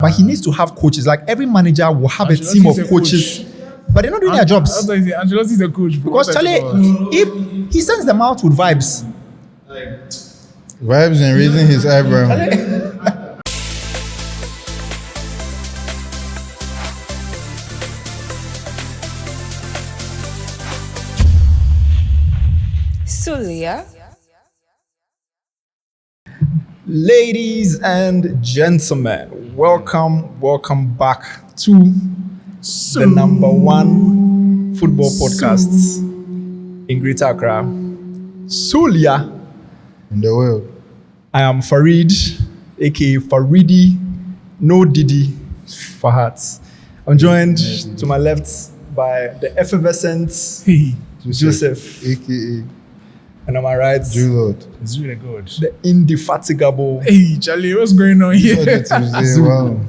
But he needs to have coaches. Like every manager will have a team of coaches, but they're not doing their jobs. Ancelotti's a coach. Because Charlie, if he sends them out with vibes. Vibes and raising his eyebrow. Sulia. Ladies and gentlemen, welcome back to the number one football podcast in Greater Accra, Sulia, In the world. I am Farid, aka Faridi, no Didi, Fahad. I'm joined to my left by the effervescent Joseph, aka and on my right, Jude. It's really good. the indefatigable. Hey, Charlie, what's going on here? Wow.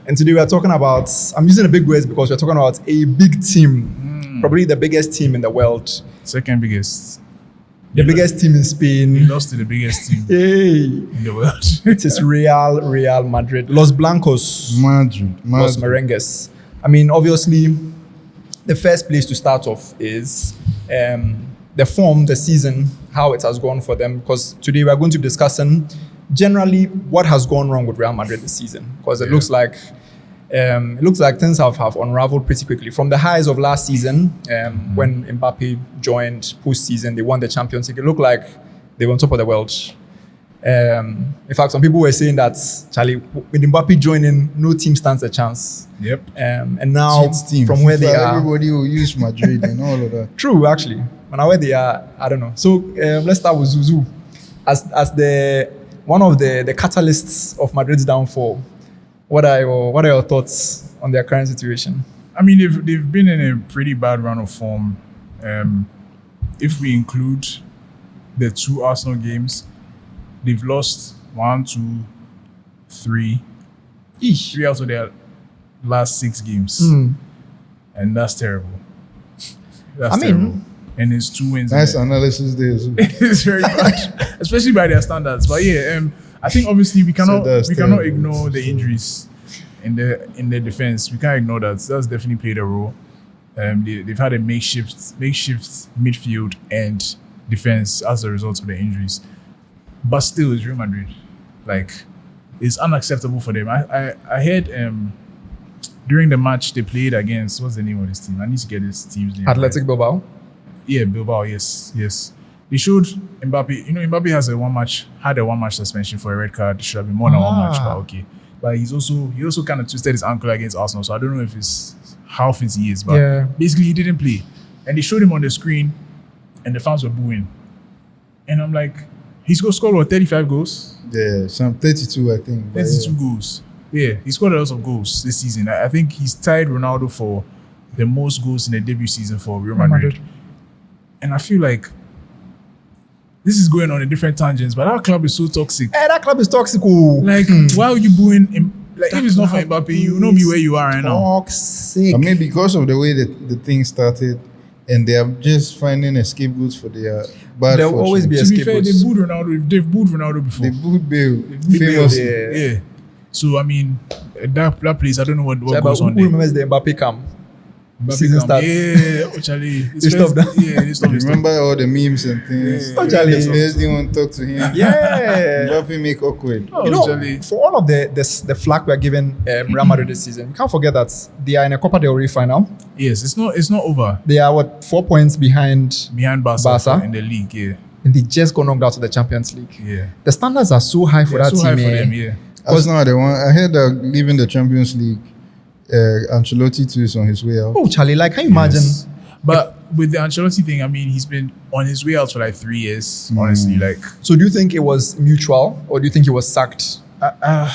And today we are talking about, I'm using the big words because we're talking about a big team, probably the biggest team in the world, Second biggest. the biggest team in He Spain. lost to the biggest team Hey, in the world. it is Real Madrid. Los Blancos, Madrid. Los Merengues. I mean, obviously, the first place to start off is the form, the season, how it has gone for them. Because today we are going to be discussing generally what has gone wrong with Real Madrid this season. Because it looks like things have unraveled pretty quickly. From the highs of last season, when Mbappé joined post-season, they won the Champions League. It looked like they were on top of the world. In fact, some people were saying that, Charlie, with Mbappé joining, no team stands a chance. Yep. And now, Cheats team. from where they FIFA, are, everybody will use Madrid and all of that. true, actually. But now where they are, I don't know. So let's start with Zuzu. As the one of the catalysts of Madrid's downfall, what are your thoughts on their current situation? I mean, they've been in a pretty bad run of form. If we include the two Arsenal games, they've lost 1, 2, 3. Eesh. 3 out of their last 6 games. And that's terrible. That's terrible. And it's 2 wins. Nice analysis there. So. It's very bad, especially by their standards. But yeah, I think obviously we cannot terrible. ignore the injuries in the defense. We can't ignore that. That's definitely played a role. They've had a makeshift midfield and defense as a result of the injuries. But still, it's Real Madrid. Like, it's unacceptable for them. I heard during the match they played against, what's the name of this team? I need to get this team's name. Athletic Bilbao. Yeah, Bilbao, yes. They showed Mbappé, Mbappé had a one match suspension for a red card. It should have been more than one match, but okay. But he also kind of twisted his ankle against Arsenal, so I don't know if it's how fit he is, but basically he didn't play. And they showed him on the screen and the fans were booing. And I'm like, he's scored what, 35 goals? Yeah, some 32, I think. 32 goals. Yeah, he scored a lot of goals this season. I think he's tied Ronaldo for the most goals in the debut season for Real Madrid. And I feel like this is going on in different tangents, but our club is so toxic. Hey, that club is toxic. Oh. Like, why are you booing him? Like, if it's not for Mbappé, you know me where you are right now. Toxic. I mean, because of the way that the thing started, and they are just finding a scapegoats for their bad There will fortune. always be a To be fair, scapegoat. they've booed Ronaldo before. They booed Bale. Bale, Famously. yeah. So, I mean, that place, I don't know what But goes on who there. remembers the Mbappé camp? Mbappé season come. starts. Yeah, Charlie. They stopped that. Yeah, they stopped. Remember all the memes and things. Yeah. Oh, Charlie. The players didn't want to talk to him. Yeah. Mbappé make awkward. Oh, You know, Charlie. for all of the flack we are giving Real Madrid this season, you can't forget that they are in a Copa del Rey final. Yes, it's not over. They are 4 points behind, Behind Barca in the league, yeah. and they just got knocked out of the Champions League. Yeah. The standards are so high for Yeah, that so team. high for eh? them, yeah. Arsenal, the one I heard that leaving the Champions League, Ancelotti too is on his way out. Oh, Charlie, like, can you imagine? Yes. But with the Ancelotti thing, I mean, he's been on his way out for like 3 years, honestly. Like, So, do you think it was mutual, or do you think he was sacked? I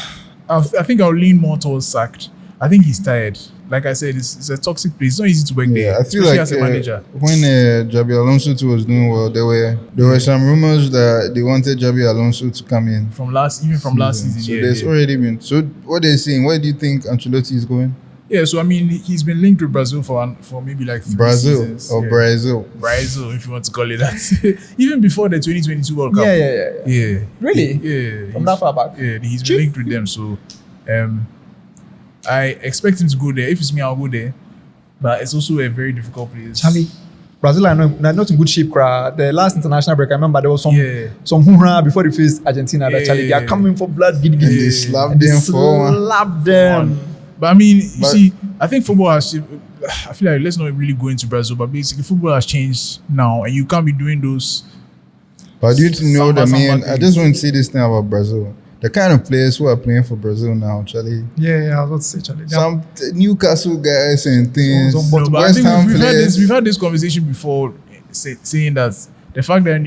think I'll lean more towards sacked. I think he's tired. Like I said, it's a toxic place. It's not easy to work there, I feel especially like as a manager. when Jabi Alonso too was doing well, there were some rumors that they wanted Jabi Alonso to come in From last season. So Yeah, there's yeah. already been. So what they're saying, where do you think Ancelotti is going? Yeah, so I mean, he's been linked with Brazil for maybe like 3 Brazil seasons. or Yeah. Brazil? Brazil, if you want to call it that. Even before the 2022 World Cup. Yeah. Yeah. Really? Yeah. From that far back? Yeah, he's been linked with them. So I expect him to go there. If it's me, I'll go there. But it's also a very difficult place. Charlie, Brazil are not in good shape. The last international break, I remember there was some hoorah before they faced Argentina. That Charlie, they are coming for blood. And they slapped them for slapped them. But I mean, you see, I think football has. I feel like let's not really go into Brazil, but basically football has changed now, and you can't be doing those. But you know that, man. I just want to say this thing about Brazil. The kind of players who are playing for Brazil now, Charlie. Yeah, I was about to say, Charlie. Some Newcastle guys and things. No, but I think we've had this conversation before, saying that the fact that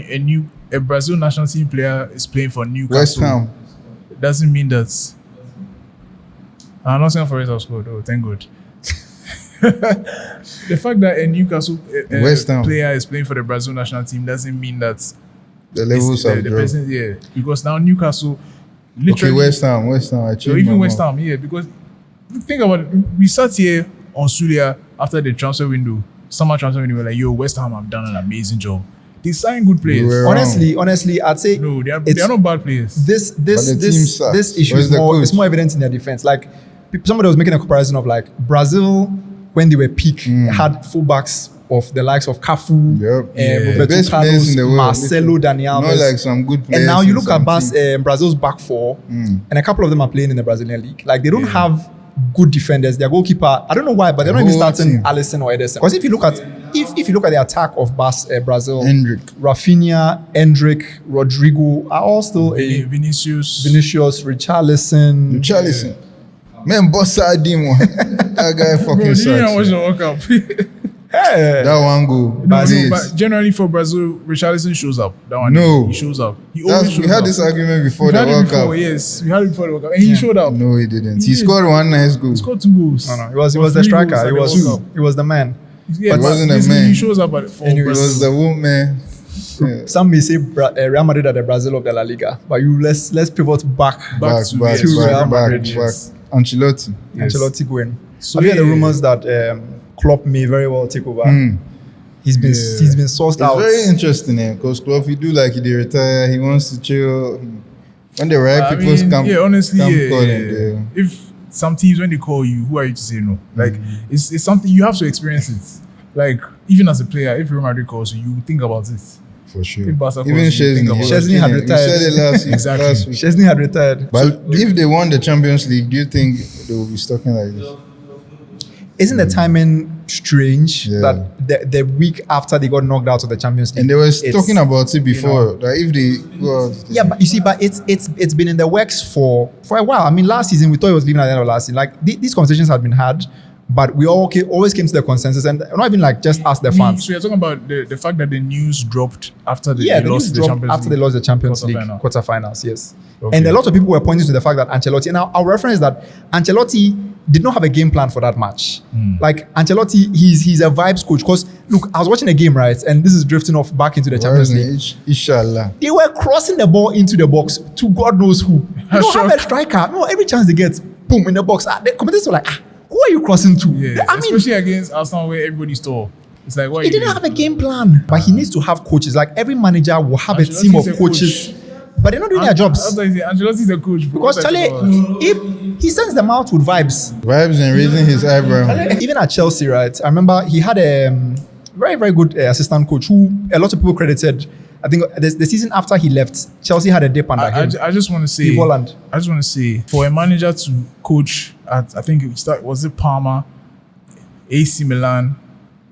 a Brazil national team player is playing for Newcastle West Ham doesn't mean that. I'm not saying for it was scored. Oh, thank God. The fact that a Newcastle player is playing for the Brazil national team doesn't mean that the levels have dropped. Yeah, because now Newcastle. Literally, West Ham. So even West Ham, yeah, because think about it. We sat here on Sulia after the transfer window, summer transfer window. We're like, yo, West Ham have done an amazing job. They signed good players. Honestly, I'd say no, they are not bad players. This issue is more evident in their defense. Like somebody was making a comparison of like Brazil when they were peak had fullbacks of the likes of Cafu, Roberto Carlos, Marcelo, Daniel Not like some good players. And now you look at Brazil's back four, and a couple of them are playing in the Brazilian league. Like they don't have good defenders. Their goalkeeper, I don't know why, but they're not even starting Alisson or Ederson. Because if you look at the attack of Brazil, Rafinha, Endrick, Rodrigo are all still Vinícius, Richarlison. Man, boss Adim, that guy fucking sucks. I watch the World Cup. That one goal. But generally for Brazil, Richarlison shows up. That one, he shows up. He always shows up. We had this argument before the World Cup. Yes, we had it before the World Cup, and he showed up. No, he didn't. He scored one nice goal. He scored 2 goals. No, he was the striker. He was the man. Yeah, but he wasn't a man. He shows up for He was the woman. Yeah. Some may say Real Madrid are the Brazil of the La Liga, but let's pivot back to Real Madrid. Ancelotti. Yes. Ancelotti going. So have you heard the rumors that Klopp may very well take over? He's been sourced out. It's very interesting, because Klopp, he retire, he wants to chill. When the right people come, if some teams when they call you, who are you to say no? Like it's something you have to experience it. Like even as a player, if Real Madrid calls you, you think about it. For sure. Even Chesney had retired. You said it last week. Chesney had retired. But if they won the Champions League, do you think they will be stuck in like this? Isn't the timing strange that the week after they got knocked out of the Champions League? And they were talking about it before. That if they go out, but you see, it's been in the works for a while. I mean, last season we thought it was leaving at the end of last season. Like these conversations had been had, but we always came to the consensus, and not even like just ask the fans. So you're talking about the fact that the news dropped after they lost the Champions League. After they lost the Champions League quarterfinals, yes. Okay. And a lot of people were pointing to the fact that Ancelotti. Now I'll reference that Ancelotti did not have a game plan for that match. Like Ancelotti, he's a vibes coach. Because look, I was watching a game, right, and this is drifting off back into the Champions League. Inshallah. They were crossing the ball into the box to God knows who. You don't have a striker. No, every chance they get, boom, in the box. The commentators were like, who are you crossing to? Yeah, I mean, especially against Arsenal where everybody's tall. It's like, he didn't have a game plan. But he needs to have coaches. Like every manager will have a team of coaches. But they're not doing their jobs. Ancelotti's a coach. Because Charlie, if he sends them out with vibes. Vibes and raising his eyebrow. Even at Chelsea, right? I remember he had a very, very good assistant coach who a lot of people credited. I think the season after he left, Chelsea had a dip under him. I just want to say, for a manager to coach at, I think was it Parma, AC Milan,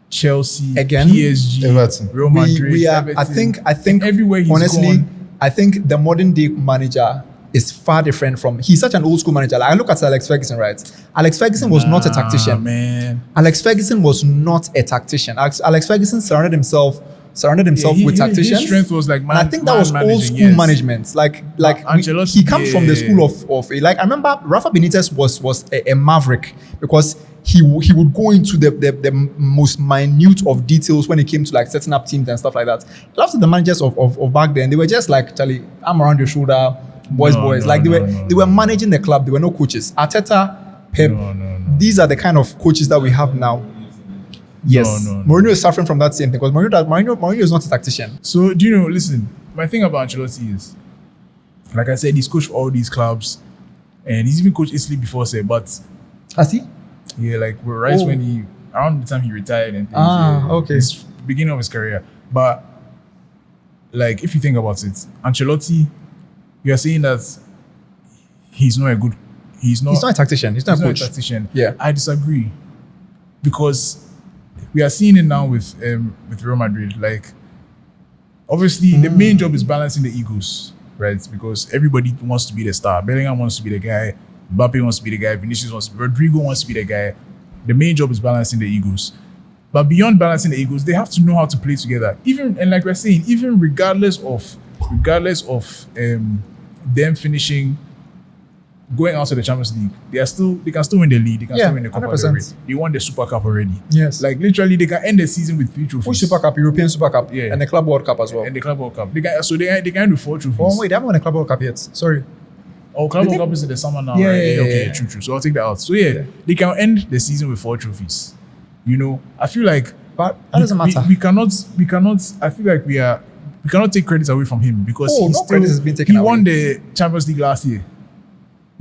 Chelsea, again, PSG, Everton, Real Madrid, we are, Everton, I think everywhere he's honestly, gone. I think the modern day manager is far different from. He's such an old school manager. Like I look at Alex Ferguson, right? Alex Ferguson was not a tactician. Man. Alex Ferguson was not a tactician. Alex Ferguson surrounded himself with tacticians. His strength was like, and I think that was old school management. Like he comes from the school of like I remember Rafa Benitez was a maverick because he would go into the most minute of details when it came to like setting up teams and stuff like that. Lots of the managers of back then, they were just like, Charlie, I'm around your shoulder, boys. They were managing the club. They were no coaches. Arteta, Pep, these are the kind of coaches that we have now. Yes, Mourinho is suffering from that same thing because Mourinho is not a tactician. So do you know? Listen, my thing about Ancelotti is, like I said, he's coached for all these clubs, and he's even coached Italy before, but Has he? Yeah, like right when around the time he retired and things. Okay. His beginning of his career. But like if you think about it, Ancelotti, you are saying that he's not a tactician. He's not a coach. A tactician. Yeah. I disagree. Because we are seeing it now with Real Madrid. Like obviously the main job is balancing the egos, right? Because everybody wants to be the star. Bellingham wants to be the guy, Mbappé wants to be the guy, Rodrigo wants to be the guy. The main job is balancing the egos. But beyond balancing the egos, they have to know how to play together. Even like we're saying, even regardless of them finishing, going out to the Champions League, they can still win the league. They can still win the Copa del Rey. They won the Super Cup already. Yes. Like literally, they can end the season with 3 trophies. Which Super Cup? European Super Cup. Yeah. And the Club World Cup as well. And the Club World Cup. They can end with 4 trophies. Oh wait, they haven't won the Club World Cup yet. Sorry. Oh, Club World Cup is in the summer now, Yeah, right? yeah, Okay, yeah. true. So I'll take that out. So yeah, they can end the season with 4 trophies. You know, I feel like But that doesn't matter. we cannot. I feel like we cannot take credits away from him because credit has been taken he away. won the Champions League last year.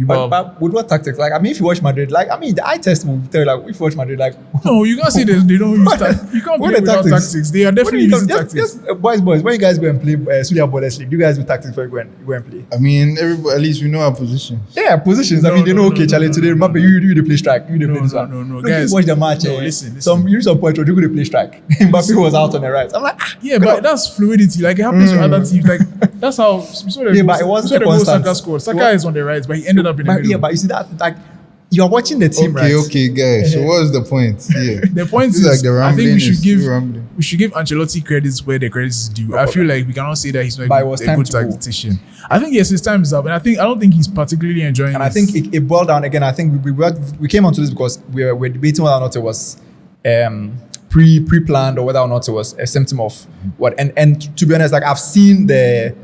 But with what tactics? Like, I mean, if you watch Madrid, like, I mean, the eye test will tell you, like, if you watch Madrid, like, No, you can't say they don't use tactics. You can't what play are without tactics? tactics. They are definitely using tactics. Boys, when you guys go and play Sulia League, do you guys do tactics before you go and play? I mean, everybody, at least we know our positions. Yeah, positions. I mean, they know, Charlie, today, remember, you the play strike. You the play this one. No, Look, guys. you watch the match. Listen. Some point, Rodrigo the play strike. Mbappé was out on the right. I'm like, Yeah, but that's fluidity. Like it happens with other teams. Like that's how. But it wasn't a constant. Saka scored. Saka is on the right, but he ended up in the middle. Yeah, but you see that, like, you're watching the team, right? Okay, guys. So what's the point? Yeah. The point It's is, like the I think rambling we should give Ancelotti credits where the credit is due. I feel like we cannot say that he's not But it was a time good to go. tactician. I think yes, his time is up, and I don't think he's particularly enjoying. And I think it boiled down again. I think we came onto this because we're debating whether or not it was pre-planned or whether or not it was a symptom of what. And to be honest, like I've seen the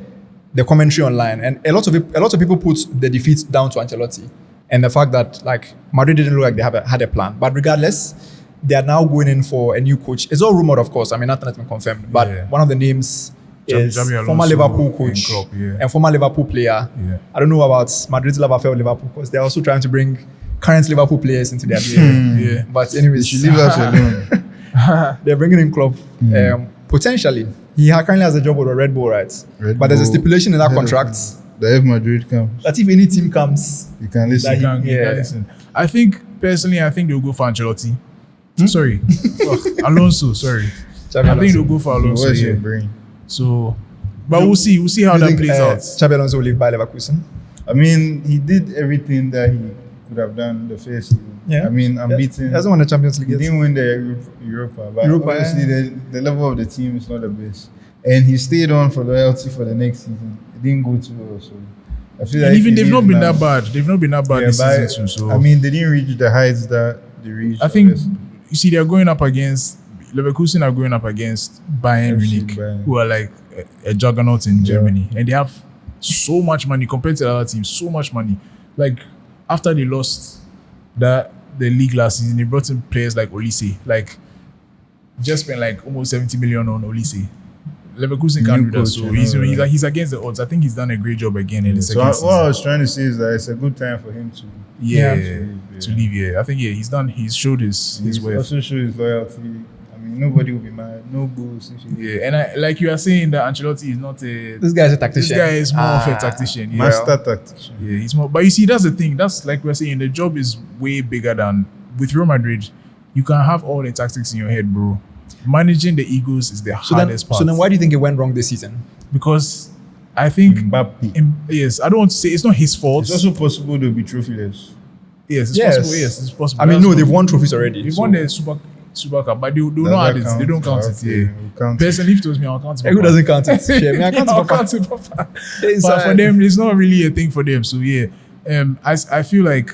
commentary online, and a lot of people put the defeat down to Ancelotti and the fact that like Madrid didn't look like they had a plan. But regardless, they are now going in for a new coach. It's all rumored, of course. I mean, nothing has been confirmed. But one of the names is Xabi former Alonso Liverpool coach and Klopp, and former Liverpool player. Yeah. I don't know about Madrid's love affair with Liverpool because they're also trying to bring current Liverpool players into their team. Yeah. But anyways, You should leave us alone. they're bringing in Klopp. Potentially, he currently has a job with Red Bull, right? But there's a stipulation in that contract That if Madrid comes, that if any team comes, you can listen. Like, You can listen. I think personally, they'll go for Ancelotti. Sorry, Alonso. Sorry, Xabi I think they'll Alonso. go for Alonso. Where's your Yeah. brain? So, but we'll see. We'll see how You that think, plays out. Xabi Alonso will leave by Leverkusen. I mean, he did everything that he could have done the first season. Yeah. I mean, I'm beating. He hasn't won the Champions League He yet. didn't win the Europa, but Europa, obviously the level of the team is not the best. And he stayed on for loyalty for the next season. It didn't go too well, so I feel And like even he they've not leaves been now. that bad. They've not been that bad this but, season too. So I mean, they didn't reach the heights that they reached. I think obviously. you see they're going up against Leverkusen are going up against Bayern FC Munich, Bayern. who are like a juggernaut in Germany, and they have so much money compared to the other teams. So much money. Like after they lost the league last season, they brought in players like Olise, like just spent like almost 70 million on Olise. Leverkusen can't New do that, coach, so you know, he's against the odds. I think he's done a great job again in the So second what season. I was trying to say is that it's a good time for him to. To leave. Yeah, I think he's done. He's showed his He's worth. also show his loyalty. I mean, nobody will be mad. No goals. Yeah, and like you are saying that Ancelotti is not a. This guy's a This tactician. guy is more of a tactician. Yeah. Master tactician. Yeah, he's more. But you see, that's the thing. That's like we're saying. The job is way bigger than with Real Madrid. You can have all the tactics in your head, bro. Managing the egos is the hardest part. So then why do you think it went wrong this season? Because I think Mbappé. yes, I don't want to say it's not his fault. It's also possible to be trophyless. yes, it's Yes. possible. Yes, it's possible. I mean, That's no, not- they've won trophies already. They've so- won the Super Cup, but they do Does not add that it. count? They don't count it. Okay, Yeah. we'll count it. Personally, if it was me, I'll count it. Hey, who doesn't count it? Shit, me, I can't I'll proper. count it proper. It's, But for them, it's not really a thing for them. So yeah, I feel like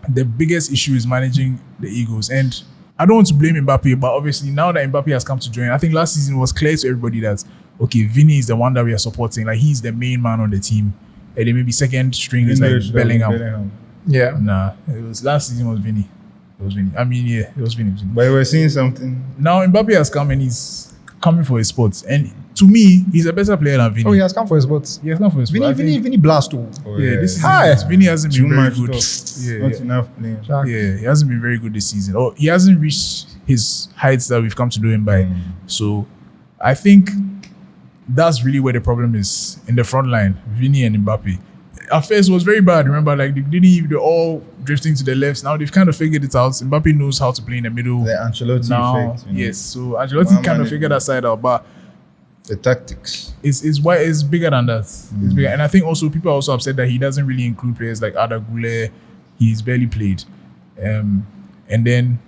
the biggest issue is managing the egos, and I don't want to blame Mbappé, but obviously now that Mbappé has come to join, I think last season was clear to everybody that okay, Vini is the one that we are supporting. Like he's the main man on the team, and then maybe second string is like Bellingham. Yeah. Nah, it was last season was Vini. It was Vini. I mean, yeah, it was Vini. But we're seeing something. Now Mbappé has come and he's coming for his spots. And to me, he's a better player than Vini. Oh, he has come for his spots. He has come for his spot. I think- Vini blast too. Yeah, this is Hi. Vini hasn't Too been very much good. stuff. Yeah, Not yeah. enough playing. Yeah, he hasn't been very good this season. Or he hasn't reached his heights that we've come to know him by. So I think that's really where the problem is in the front line, Vini and Mbappe. At first it was very bad. Remember, like they're all drifting to the left. Now they've kind of figured it out. Mbappe knows how to play in the middle. The Ancelotti Now, effect. You know, yes. So Ancelotti One kind of man- figured that side out, but the tactics. it's bigger than that. It's bigger, and I think also people are also upset that he doesn't really include players like Ada Gule. He's barely played, and then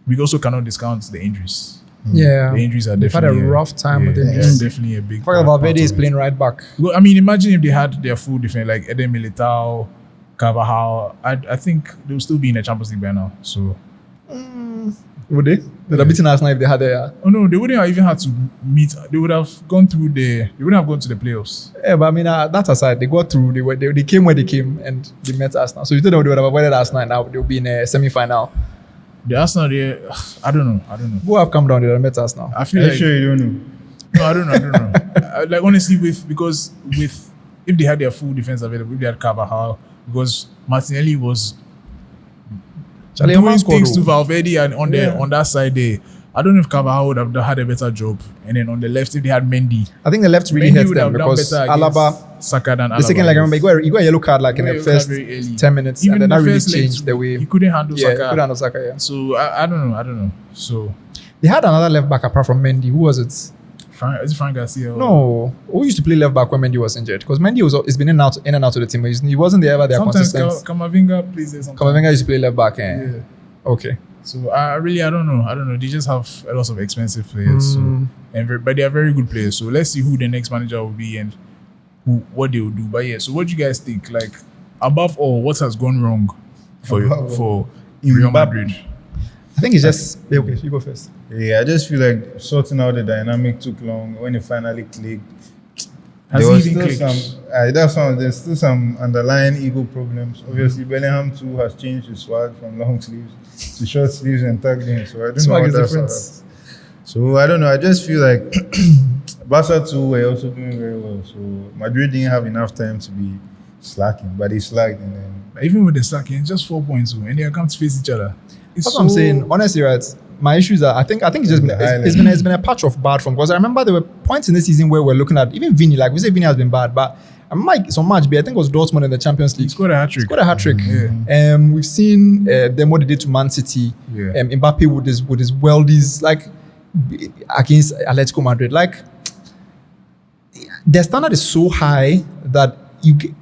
we also cannot discount the injuries. Yeah. The injuries are They've had definitely a rough time with yeah, injuries. definitely a big. In fact, part Valverde is of it. playing right back. Well, I mean, imagine if they had their full defense like Eden Militao, Carvajal. I think they would still be in the Champions League by now. So, Would they? They'd have beaten Arsenal if they had their. oh no, they wouldn't have even had to meet. They would have gone through They wouldn't have gone to the playoffs. Yeah, but I mean, that aside, they got through. They came where they came and they met Arsenal. So you think they would have avoided Arsenal now? They'll be in a semi-final. The Arsenal, I don't know. Who have come down? They would have met Arsenal. I feel Are you like sure you don't know? no, I don't know. Like honestly, because if they had their full defense available, if they had Carvajal, because Martinelli was Charlie, doing man scored things to though. Valverde and on that side there. I don't know if Carvajal would have had a better job. And then on the left, if they had Mendy, I think the left really Mendy hurts would them have done because better against Alaba. Saka than Alaba. The second leg, I remember you got a yellow card like in Yeah, the yellow card first very early. 10 minutes, Even and then the that really first leg, changed the way. he couldn't handle Yeah, Saka. couldn't handle Saka. Yeah. So I don't know. So They had another left back apart from Mendy. Who was it? is it Frank Garcia? No, who used to play left back when Mendy was injured? Because Mendy has been in and out of the team. But he wasn't there ever. There Sometimes consistent. Kamavinga plays there sometimes. Kamavinga used to play left back. Yeah. Okay. So I don't know. They just have a lot of expensive players. So but they are very good players. So let's see who the next manager will be and what they will do. But yeah, so what do you guys think? Like above all, what has gone wrong for Real Madrid? I think it's just okay. You go first. Yeah, I just feel like sorting out the dynamic took long. When it finally clicked, Has there was he even still clicked? there's still some underlying ego problems. Obviously, Bellingham too has changed his swag from long sleeves to short sleeves and tagged in. So I don't know Swag what is that's different. about. So I don't know. I just feel like Barca too were also doing very well. So Madrid didn't have enough time to be slacking, but they slacked and then. Even with the sacking, it's just 4 points, and they come to face each other. That's what I'm saying. Honestly, right. My issues are I think it's just been it's been a patch of bad form because I remember there were points in this season where we're looking at even Vini, like we say Vini has been bad, but I remember some match, but I think it was Dortmund in the Champions He League. scored a hat trick. Scored a hat trick. Yeah. We've seen them what they did to Man City. Yeah. Mbappe with his worldies like against Atletico Madrid. Like their standard is so high that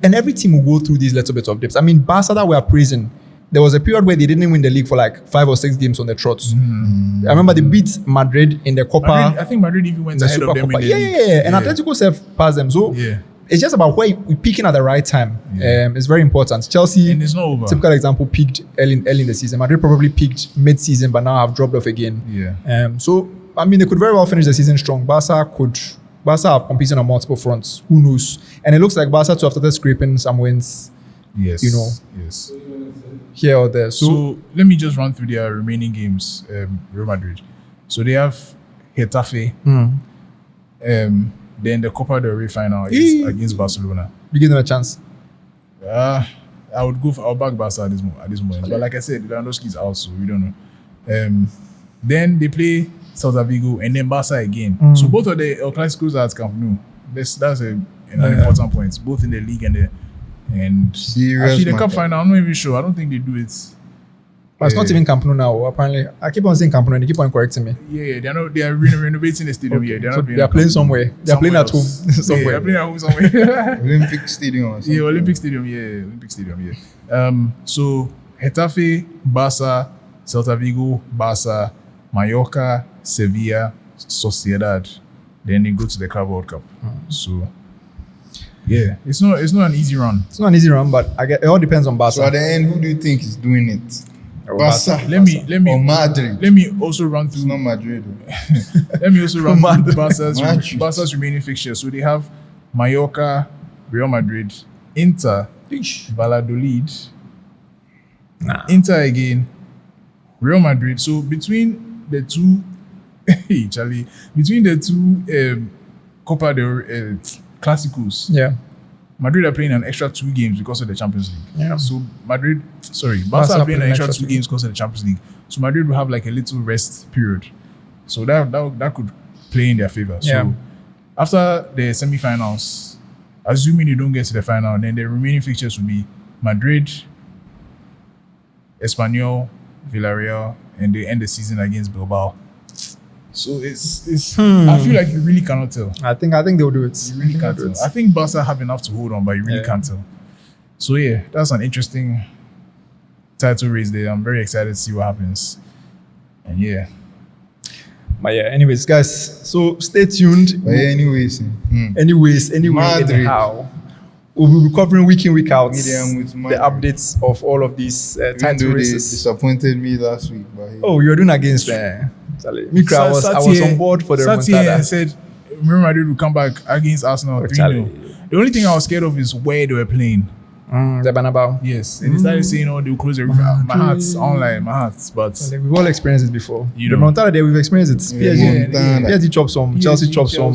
and every team will go through these little bits of dips. I mean, Barca that we're praising. There was a period where they didn't win the league for like 5 or 6 games on the trots. I remember they beat Madrid in the Copa. I think Madrid even went the ahead of Super them Copa. in the league. Yeah. And Atletico have passed them. So Yeah. it's just about where we're peaking at the right time. Yeah. It's very important. Chelsea, And it's not over. typical example, peaked early in the season. Madrid probably peaked mid-season, but now have dropped off again. Yeah. So I mean, they could very well finish the season strong. Barca are competing on multiple fronts. Who knows? And it looks like Barca to have started scraping some wins Yes. You know. Yes. here or there. So let me just run through their remaining games, Real Madrid. So they have Getafe. Then the Copa del Rey final is against Barcelona. You give them a chance. I would back Barca at this moment. But like I said, Lewandowski is out, so we don't know. Then they play Celta Vigo and then Barca again. So both of the El Clásicos are at Camp Nou. That's an important point. Both in the league and Serious actually the cup matchup. final. I'm not even sure. I don't think they do it. But it's not even Camp Nou now. Apparently, I keep on saying Camp Nou and they keep on correcting me. Yeah, they are renovating the stadium. Okay. Yeah, they're So not playing. they are at playing Camp Nou. somewhere. They are playing at home else. Yeah, somewhere. they're playing at home somewhere. Olympic Stadium or something. Yeah, Olympic Stadium. Yeah. So Getafe, Barca, Celta Vigo, Barca, Mallorca, Sevilla, Sociedad. Then they go to the Club World Cup. So yeah, it's not an easy run. It's not an easy run, but it all depends on Barca. So at the end, who do you think is doing it? Barca. Let me Or Madrid. Let me also run It's through. not Madrid. Let me also run Madrid. through Barca's remaining fixtures. So they have Mallorca, Real Madrid, Inter, Valladolid, Inter again, Real Madrid. So between the two, between the two Copa del Classicos. Yeah. Madrid are playing an extra 2 games because of the Champions League. Yeah. So Barca are playing an extra 2 games because of the Champions League. So Madrid will have like a little rest period. So that could play in their favor. Yeah. So after the semi-finals, assuming they don't get to the final, then the remaining fixtures will be Madrid, Espanyol, Villarreal, and they end the season against Bilbao. So it's I feel like you really cannot tell. I think they'll do it. You really can't tell. I think Barca have enough to hold on, but you really can't tell. So yeah, that's an interesting title race there. I'm very excited to see what happens. And yeah. But yeah, anyways, guys, so stay tuned. But yeah, anyways. Madrid. Anyhow. We'll be covering week in, week out Medium with the Madrid. updates of all of these Even title though they races. disappointed me last week. But hey. Oh, you're doing against Mikra, I was on board for the Sat here and remontada. said Real Madrid will come back against Arsenal 3-0. The only thing I was scared of is where they were playing. The Banabao. Yes. And they started saying, oh, they'll close the my heart's online, my heart's. But We've all experienced it before. You The know. remontada there, we've experienced it. Remontada. PSG chopped some, Chelsea chopped some,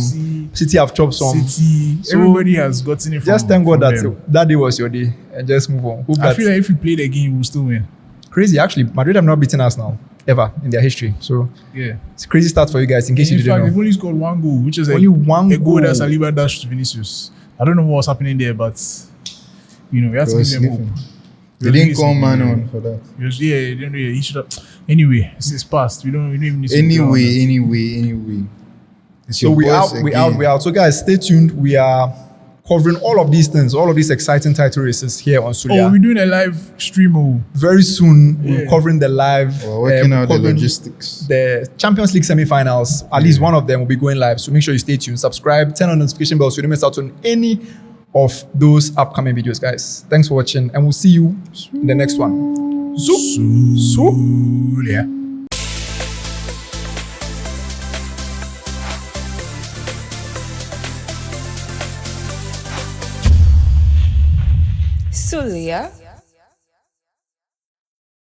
City have chopped some. City, So, everybody has gotten it from Just thank God from that them. that day was your day and just move on. Hope I that feel like if we play the game, we'll still win. crazy. Actually, Madrid have not beaten us now ever in their history. So Yeah. it's a crazy start for you guys. In case In you fact, didn't they've know, only scored 1 goal, which is only one a goal goal. that Saliba dashed to Vinícius. I don't know what was happening there, but we have to He was give them hope. sleeping. They didn't call man on for that. He should have. Anyway, it's past. We don't even need to. Anyway. It's So your we boys out. again. So guys, stay tuned. We are covering all of these things, all of these exciting title races here on Sulia. Oh, we're doing a live stream. Oh, Very soon, we're covering the live. We're working out the covering logistics. The Champions League semi-finals. At least one of them will be going live. So make sure you stay tuned. Subscribe, turn on notification bell so you don't miss out on any of those upcoming videos, guys. Thanks for watching, and we'll see you in the next one. Sulia. Sulia